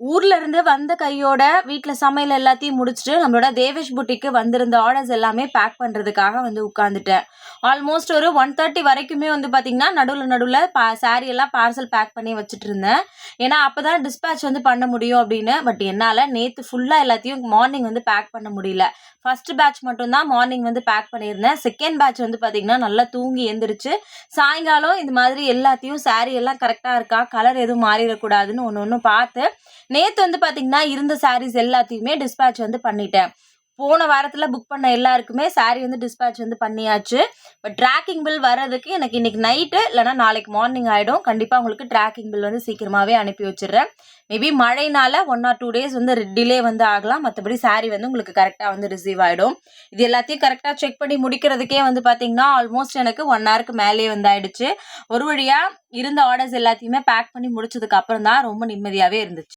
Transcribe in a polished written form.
ஊர்ல இருந்து வந்த கையோட வீட்ல சமையல் எல்லாத்தையும் முடிச்சுட்டு நம்மளோட தேவேஷ் புட்டிக்கு வந்திருந்த ஆர்டர்ஸ் எல்லாமே பேக் பண்றதுக்காக வந்து உட்காந்துட்டேன். ஆல்மோஸ்ட் ஒரு 1:30 வரைக்குமே வந்து பார்த்தீங்கன்னா, நடுவுல சாரி எல்லாம் பார்சல் பேக் பண்ணி வச்சுட்டு இருந்தேன். ஏன்னா, அப்பதான் டிஸ்பேட்ச் வந்து பண்ண முடியும் அப்படின்னு. பட் என்னால நேத்து ஃபுல்லா எல்லாத்தையும் மார்னிங் வந்து பேக் பண்ண முடியல. ஃபர்ஸ்ட் பேட்ச் மட்டும் தான் மார்னிங் வந்து பேக் பண்ணியிருந்தேன். செகண்ட் பேட்ச் வந்து பார்த்தீங்கன்னா, நல்லா தூங்கி எந்திரிச்சு, சாயங்காலம் இந்த மாதிரி எல்லாத்தையும் சாரி எல்லாம் கரெக்ட்டா இருக்கா? கலர் எதுவும் மாறிறக்கூடாதுன்னு ஒண்ணு ஒண்ணு பார்த்து நேத்து வந்து பார்த்தீங்கன்னா, இருந்த சாரீஸ் எல்லாத்தையுமே டிஸ்பேட்ச் வந்து பண்ணிட்டேன். போன வாரத்துல புக் பண்ண எல்லாருக்குமே சாரி வந்து டிஸ்பேட்ச் வந்து பண்ணியாச்சு. பட் ட்ராக்கிங் பில் வர்றதுக்கு எனக்கு இன்னைக்கு நைட்டு இல்லன்னா நாளைக்கு மார்னிங் ஆயிடும். கண்டிப்பா உங்களுக்கு ட்ராக்கிங் பில் வந்து சீக்கிரமாவே அனுப்பி வச்சுர்றேன். மேபி மழைனால 1 ஆர் 2 டேஸ் வந்து டிலே வந்து ஆகலாம். மத்தபடி சாரி வந்து உங்களுக்கு கரெக்ட்டா வந்து ரிசீவ் ஆயிடும். இது எல்லாத்தையும் கரெக்ட்டா செக் பண்ணி முடிக்கிறதுக்கே வந்து பார்த்தீங்கன்னா, ஆல்மோஸ்ட் எனக்கு 1 ஹவருக்கு மேலேயே வந்து ஆயிடுச்சு. ஒரு வழியா இருந்த ஆர்டர்ஸ் எல்லாத்தையுமே பேக் பண்ணி முடிச்சதுக்கு அப்புறம் தான் ரொம்ப நிம்மதியாவே இருந்துச்சு.